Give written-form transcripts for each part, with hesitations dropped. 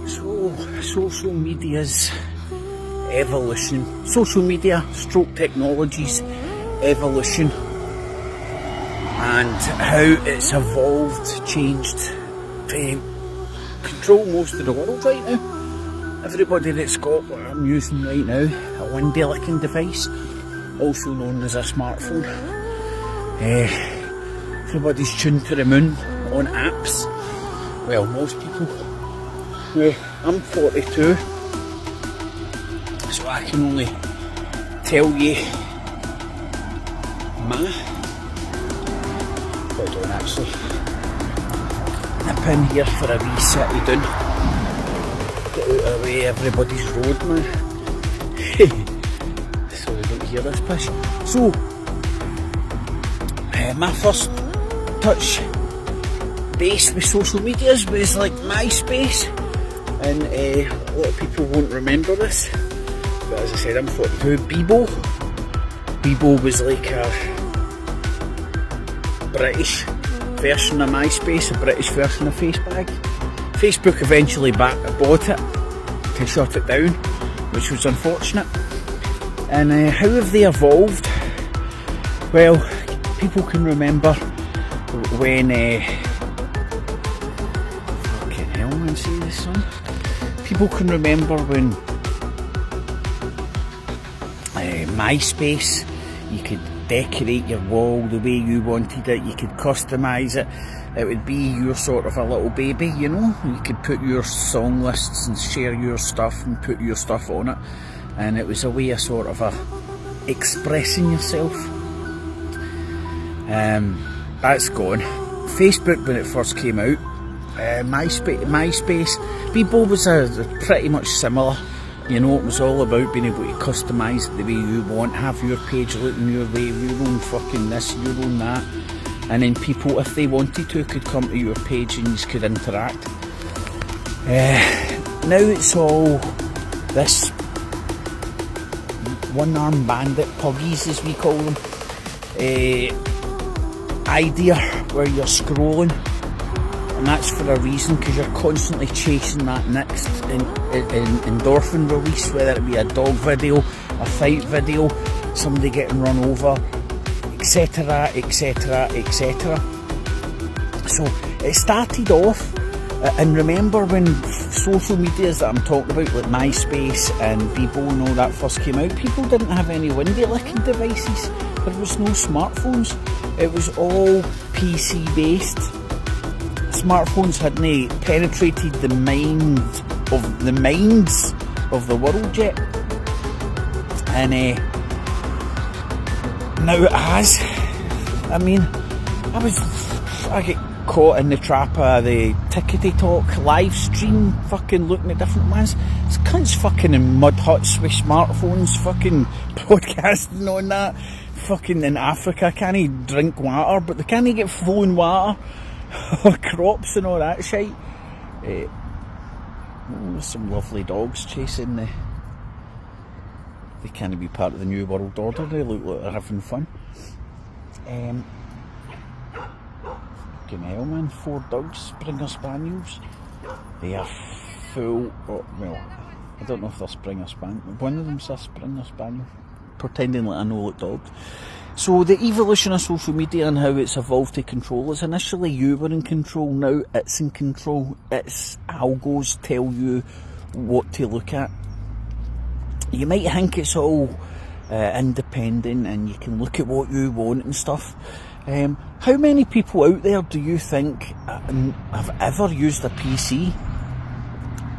So, social media's evolution, social media stroke technologies evolution, and how it's evolved, changed to control most of the world right now. Everybody that's got what I'm using right now, a windy licking device, also known as a smartphone. Everybody's tuned to the moon on apps. Well, most people. Now, I'm 42, so I can only tell you hold on, actually nip in here for a wee city down, get out of the way everybody's road, man. So we don't hear this pish. So my first touch base with social medias was like MySpace, and a lot of people won't remember this, but as I said, I'm 42. Bebo was like a British version of MySpace, a British version of Facebook. Facebook eventually bought it to shut it down, which was unfortunate. And how have they evolved? Well, people can remember when fucking hell, man, see this song? People can remember when MySpace, you could decorate your wall the way you wanted it, you could customise it. It would be your sort of a little baby, you know. You could put your song lists and share your stuff and put your stuff on it, and it was a way of sort of expressing yourself. That's gone. Facebook, when it first came out, MySpace, Bebo was pretty much similar. You know, it was all about being able to customise it the way you want, have your page looking your way, your own fucking this, your own that, and then people, if they wanted to, could come to your page and you could interact. Now it's all this one-armed bandit, puggies as we call them, idea where you're scrolling, and that's for a reason, because you're constantly chasing that next endorphin release, whether it be a dog video, a fight video, somebody getting run over, etc, etc, etc. So it started off, and remember when social medias that I'm talking about, like MySpace and Bebo and all that first came out, people didn't have any windy licking devices. There was no smartphones. It was all PC based. Smartphones hadn't penetrated the minds of the world yet, and now it has. I mean, I get caught in the trap of the tickety talk live stream, fucking looking at different ones. It's cunts fucking in mud huts with smartphones, fucking podcasting on that. Fucking in Africa, can't drink water, but they can't get flowing water. Crops and all that shit. There's some lovely dogs chasing the. They can't be part of the New World Order. They look like they're having fun. Fucking hell, man! 4 dogs, Springer Spaniels. They are full. Well, I don't know if they're Springer Spaniel. One of them's a Springer Spaniel. Pretending like I know what dogs. So the evolution of social media and how it's evolved to control us. Initially you were in control, now it's in control. Its algos tell you what to look at. You might think it's all independent and you can look at what you want and stuff. How many people out there do you think have ever used a PC?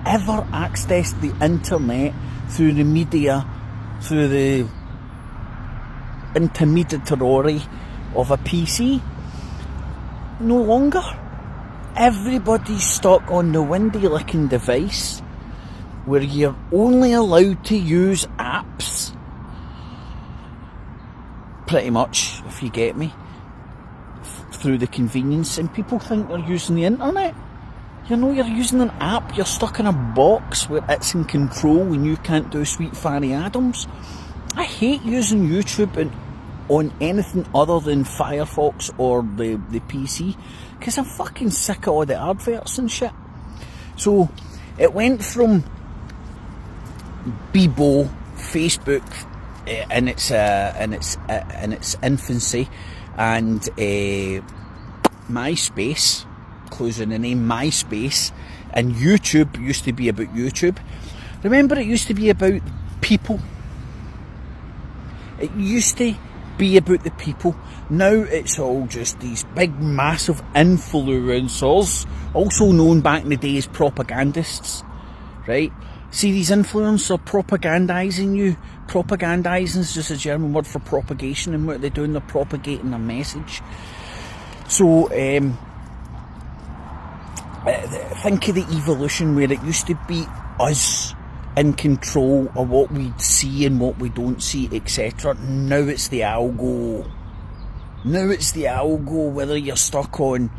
Ever accessed the internet through the media, through the intermediary of a PC? No longer. Everybody's stuck on the windy licking device where you're only allowed to use apps, pretty much, if you get me, through the convenience, and people think they're using the internet. You know, you're using an app, you're stuck in a box where it's in control and you can't do Sweet Fanny Adams. I hate using YouTube on anything other than Firefox or the PC, because I'm fucking sick of all the adverts and shit. So It went from Bebo, Facebook, in its infancy, and MySpace, closing the name, MySpace, and YouTube used to be about YouTube. Remember, it used to be about people. It used to be about the people. Now it's all just these big, massive influencers, also known back in the day as propagandists, right? See, these influencers propagandizing you. Propagandizing is just a German word for propagation, and what they're doing, they're propagating a message. So, think of the evolution where it used to be us in control of what we see and what we don't see, etc. Now it's the algo. Now it's the algo, whether you're stuck on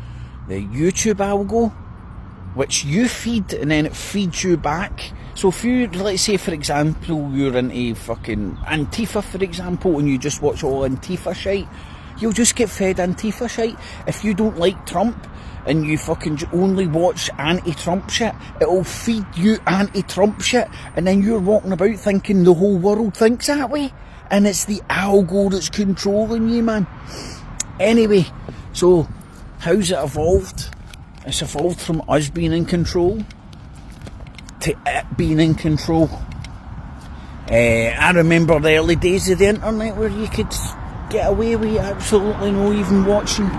the YouTube algo, which you feed and then it feeds you back. So if you, let's say for example, you're into fucking Antifa, for example, and you just watch all Antifa shite, you'll just get fed Antifa shite. If you don't like Trump and you fucking only watch anti-Trump shit, it'll feed you anti-Trump shit, and then you're walking about thinking the whole world thinks that way, and it's the algo that's controlling you, man. Anyway, so how's it evolved? It's evolved from us being in control to it being in control. I remember the early days of the internet where you could get away with absolutely no even watching.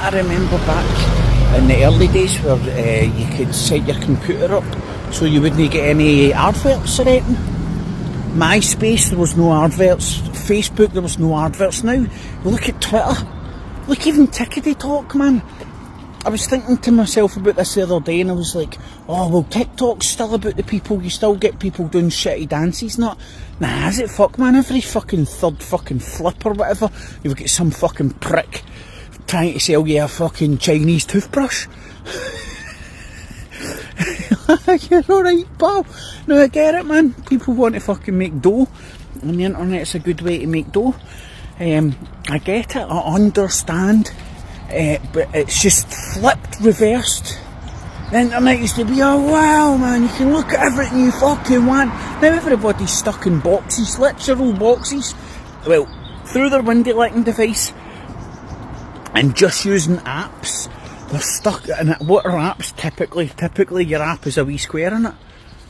I remember back in the early days where you could set your computer up so you wouldn't get any adverts or anything. MySpace, there was no adverts. Facebook, there was no adverts. Now, look at Twitter. Look, even Tickety Talk, man. I was thinking to myself about this the other day, and I was like, oh, well, TikTok's still about the people. You still get people doing shitty dances, not? Nah, is it? Fuck, man. Every fucking third fucking flip or whatever, you've got some fucking prick trying to sell you a fucking Chinese toothbrush. You're alright, pal. No, I get it, man. People want to fucking make dough, and the internet's a good way to make dough. I get it, I understand, but it's just flipped, reversed. The internet used to be, oh wow, man, you can look at everything you fucking want. Now everybody's stuck in boxes, literal boxes. Well, through their window licking device, and just using apps. They're stuck in it. What are apps typically? Typically your app is a wee square in it.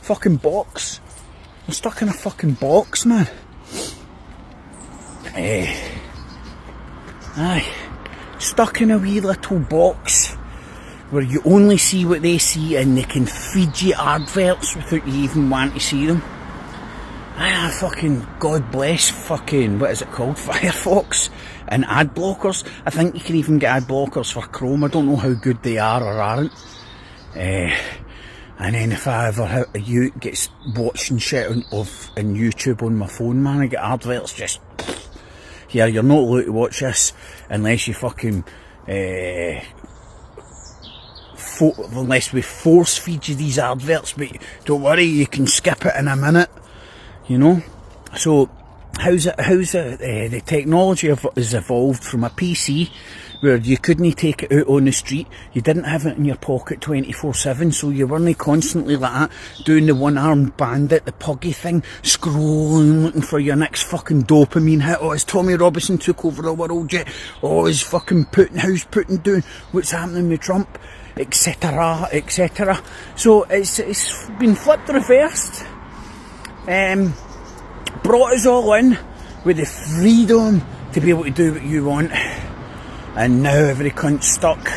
Fucking box. They're stuck in a fucking box, man. Aye. Stuck in a wee little box where you only see what they see, and they can feed you adverts without you even want to see them. Fucking God bless fucking, what is it called, Firefox and ad blockers. I think you can even get ad blockers for Chrome. I don't know how good they are or aren't. And then if I ever get watching shit on YouTube on my phone, man, I get adverts just, yeah, you're not allowed to watch this unless you fucking, unless we force feed you these adverts, but don't worry, you can skip it in a minute. You know, so how's it? The technology has evolved from a PC where you couldn't take it out on the street. You didn't have it in your pocket 24/7, so you weren't constantly like that doing the one-armed bandit, the puggy thing, scrolling looking for your next fucking dopamine hit. Oh, has Tommy Robinson took over the world yet? Oh, is fucking how's Putin doing? What's happening with Trump? Etc. etc. So it's been flipped reversed. Brought us all in with the freedom to be able to do what you want, and now every cunt's stuck.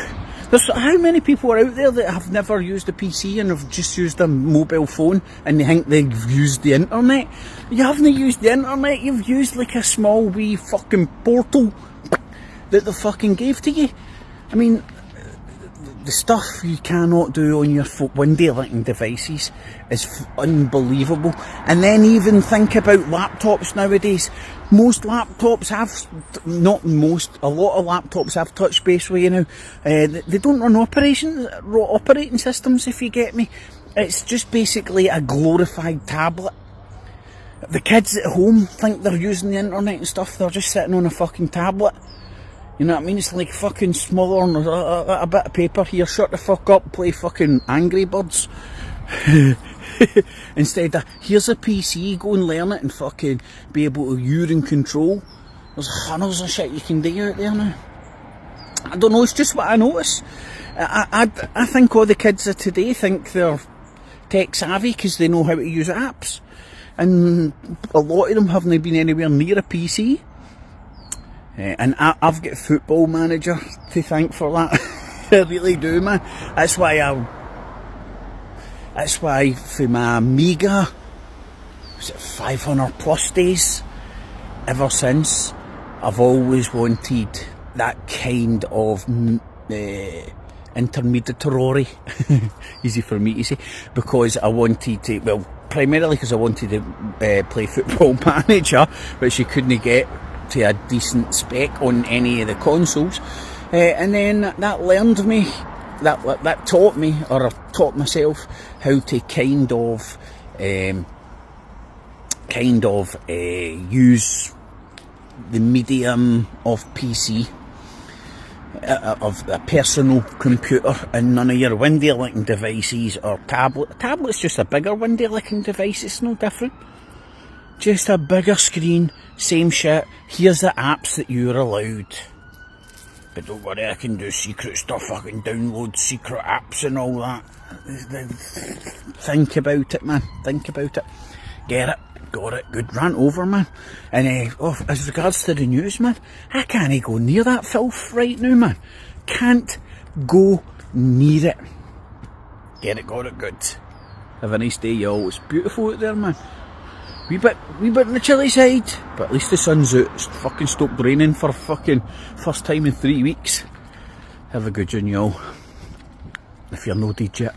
There's how many people are out there that have never used a PC and have just used a mobile phone and they think they've used the internet? You haven't used the internet, you've used like a small wee fucking portal that they fucking gave to you. I mean, the stuff you cannot do on your window licking devices is unbelievable. And then even think about laptops nowadays. Most laptops have, not most, a lot of laptops have touch base with you now. They don't run operating systems, if you get me. It's just basically a glorified tablet. The kids at home think they're using the internet and stuff, they're just sitting on a fucking tablet. You know what I mean? It's like fucking smaller than a bit of paper here. Shut the fuck up, play fucking Angry Birds. Instead of, here's a PC, go and learn it and fucking be able to use and control. There's hundreds of shit you can do out there now. I don't know, it's just what I notice. I think all the kids of today think they're tech savvy because they know how to use apps. And a lot of them haven't been anywhere near a PC. And I've got Football Manager to thank for that. I really do, man. That's why for my Amiga, was it 500 plus days, ever since, I've always wanted that kind of intermediary, easy for me to say, because I wanted to, well, primarily because I wanted to play Football Manager, which you couldn't get to a decent spec on any of the consoles, and then that learned me, that taught me, or I taught myself how to kind of use the medium of PC, of a personal computer, and none of your window-licking devices or tablet. Tablet's just a bigger window-licking device, it's no different. Just a bigger screen, same shit. Here's the apps that you're allowed. But don't worry, I can do secret stuff, I can download secret apps and all that. Think about it, man, think about it. Get it, got it, good rant over, man. And as regards to the news, man, I can't go near that filth right now, man. Can't go near it. Get it, got it, good. Have a nice day, y'all. It's beautiful out there, man. Wee bit on the chilly side, but at least the sun's out. It's fucking stopped raining for fucking first time in 3 weeks. Have a good one, y'all. If you're no yet.